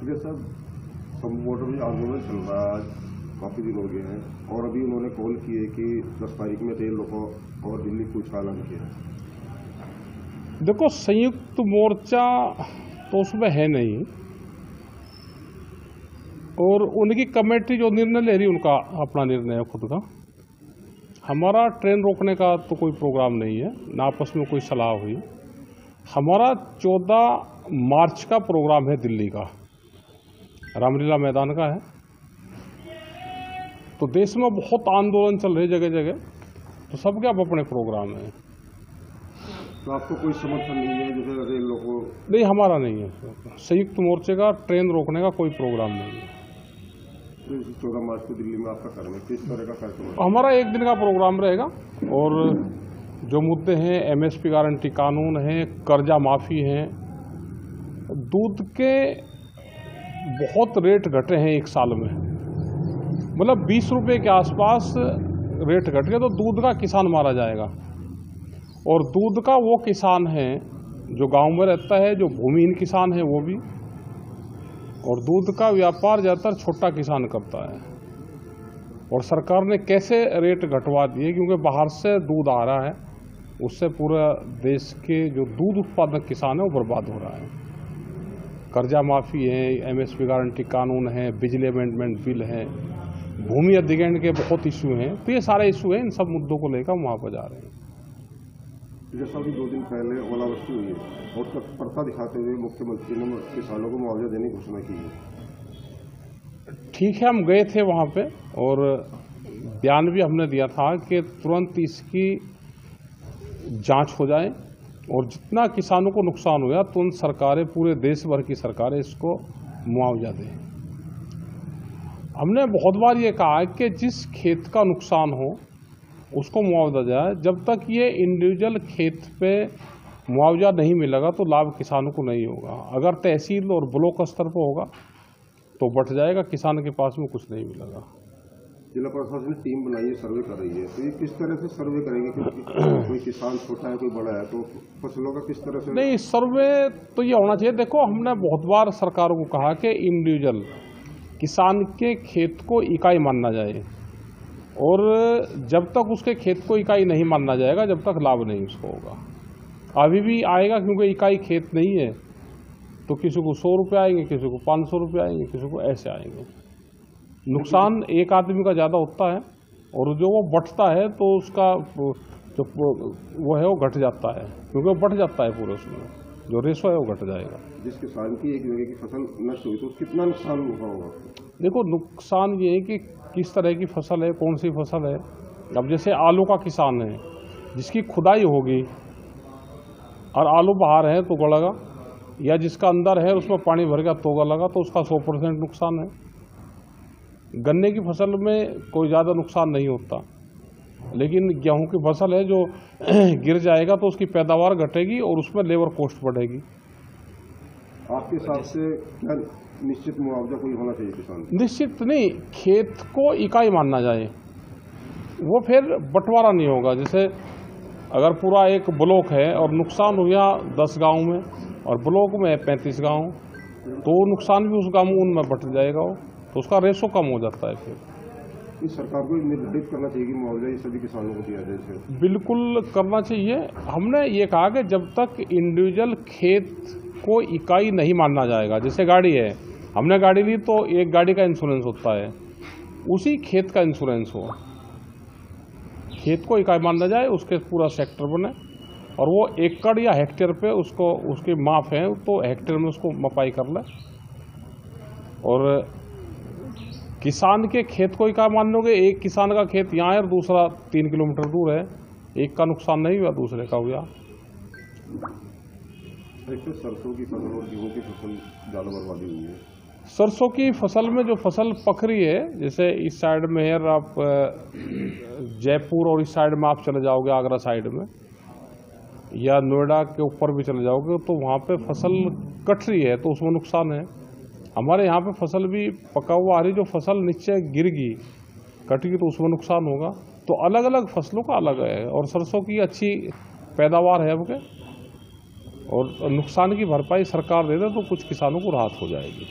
ये सब संपूर्ण में आंदोलन चल रहा है, आज काफी दिन हो गए हैं और अभी उन्होंने कॉल की है कि 10 तारीख में 13 लोगों और दिल्ली कुछ ऐलान किया है। देखो, संयुक्त मोर्चा तो उसमें है नहीं और उनकी कमेटी जो निर्णय ले रही उनका अपना निर्णय है खुद का। हमारा ट्रेन रोकने का तो कोई प्रोग्राम नहीं है, ना आपस में कोई सलाह हुई। हमारा 14 मार्च का प्रोग्राम है, दिल्ली का, रामलीला मैदान का है। तो देश में बहुत आंदोलन चल रहे जगह जगह, तो सबके अब अपने प्रोग्राम हैं। तो आपको कोई समर्थन नहीं है जैसे रेल लोगों? नहीं, हमारा नहीं है। संयुक्त मोर्चे का ट्रेन रोकने का कोई प्रोग्राम नहीं है। 14 मार्च को दिल्ली में आपका कार्यक्रम है, किस तरह का कार्यक्रम? हमारा एक दिन का प्रोग्राम रहेगा और जो मुद्दे हैं, एमएसपी गारंटी कानून है, कर्जा माफ़ी है, दूध के बहुत रेट घटे हैं एक साल में, मतलब 20 रुपये के आसपास रेट घट गए, तो दूध का किसान मारा जाएगा। और दूध का वो किसान है जो गांव में रहता है, जो भूमिहीन किसान है वो भी, और दूध का व्यापार ज़्यादातर छोटा किसान करता है। और सरकार ने कैसे रेट घटवा दिए, क्योंकि बाहर से दूध आ रहा है, उससे पूरा देश के जो दूध उत्पादक किसान है वो बर्बाद हो रहा है। कर्जा माफ़ी है, एमएसपी गारंटी कानून है, बिजली अमेंडमेंट बिल है, भूमि अधिग्रहण के बहुत इशू हैं। तो ये सारे इशू हैं, इन सब मुद्दों को लेकर वहाँ पर जा रहे हैं। जैसा अभी 2 दिन पहले ओलावृष्टि हुई है और तत्परता दिखाते हुए मुख्यमंत्री ने किसानों को मुआवजा देने की घोषणा की है। ठीक है, हम गए थे वहाँ पे और बयान भी हमने दिया था कि तुरंत इसकी जांच हो जाए और जितना किसानों को नुकसान हुआ तुरंत सरकारें, पूरे देश भर की सरकारें इसको मुआवजा दें। हमने बहुत बार ये कहा है कि जिस खेत का नुकसान हो उसको मुआवजा जाए। जब तक ये इंडिविजुअल खेत पे मुआवजा नहीं मिलेगा तो लाभ किसानों को नहीं होगा। अगर तहसील और ब्लॉक स्तर पर होगा तो बढ़ जाएगा, किसान के पास में कुछ नहीं मिलेगा। जिला प्रशासन ने टीम बनाई है, सर्वे कर रही है, तो ये किस तरह से सर्वे करेंगे? क्योंकि कोई किसान छोटा है, कोई बड़ा है, तो फसलों का किस तरह से? नहीं, सर्वे तो ये होना चाहिए। देखो, हमने बहुत बार सरकारों को कहा कि इंडिविजुअल किसान के खेत को इकाई मानना जाए, और जब तक उसके खेत को इकाई नहीं मानना जाएगा जब तक लाभ नहीं उसको होगा। अभी भी आएगा, क्योंकि इकाई खेत नहीं है, तो किसी को 100 रुपये आएंगे, किसी को 500 रुपये आएंगे, किसी को ऐसे आएंगे। नुकसान एक आदमी का ज़्यादा होता है और जो वो बढ़ता है तो उसका जो वो है वो घट जाता है, क्योंकि वो बढ़ जाता है पूरे, उसमें जो रेशो है वो घट जाएगा। जिस किसान की एक जगह की फसल नष्ट हुई तो कितना नुकसान हुआ होगा? देखो, नुकसान ये है कि किस तरह की फसल है, कौन सी फसल है। अब जैसे आलू का किसान है, जिसकी खुदाई होगी और आलू बाहर है तो गलेगा, या जिसका अंदर है उसमें पानी भर गया तो गलेगा, तो उसका 100% नुकसान है। गन्ने की फसल में कोई ज़्यादा नुकसान नहीं होता, लेकिन गेहूं की फसल है जो गिर जाएगा तो उसकी पैदावार घटेगी और उसमें लेबर कॉस्ट बढ़ेगी। आपके हिसाब से क्या निश्चित मुआवजा कोई होना चाहिए किसान? निश्चित नहीं, खेत को इकाई मानना जाए, वो फिर बंटवारा नहीं होगा। जैसे अगर पूरा एक ब्लॉक है और नुकसान हो गया 10 गाँव में और ब्लॉक में 35 गाँव, तो नुकसान भी उस गाँव उनमें बंट जाएगा, वो तो उसका रेशो कम हो जाता है। फिर इस सरकार को निर्धारित करना चाहिए कि मुआवजा ये सभी किसानों को दिया जाए। बिल्कुल करना चाहिए। हमने ये कहा कि जब तक इंडिविजुअल खेत को इकाई नहीं मानना जाएगा, जैसे गाड़ी है, हमने गाड़ी ली तो एक गाड़ी का इंश्योरेंस होता है, उसी खेत का इंश्योरेंस हो, खेत को इकाई मानना जाए, उसके पूरा सेक्टर बने और वो एकड़ या हेक्टेयर पे उसको उसकी माप है तो हेक्टेयर में उसको मपाई कर ले। और किसान के खेत को इकाई मान लोगे, एक किसान का खेत यहाँ है और दूसरा 3 किलोमीटर दूर है, एक का नुकसान नहीं हुआ, दूसरे का हुआ। सरसों की फसल और गेहूं की फसल ज़्यादा बर्बादी हुई है। सरसों की फसल में जो फसल पक रही है, जैसे इस साइड में है, आप जयपुर और इस साइड में आप चले जाओगे आगरा साइड में या नोएडा के ऊपर भी चले जाओगे तो वहाँ पे फसल कट रही है तो उसमें नुकसान है। हमारे यहाँ पे फसल भी पका हुआ आ रही, जो फसल नीचे गिरगी कटेगी तो उसमें नुकसान होगा। तो अलग अलग फसलों का अलग है और सरसों की अच्छी पैदावार है अब और नुकसान की भरपाई सरकार दे दे तो कुछ किसानों को राहत हो जाएगी।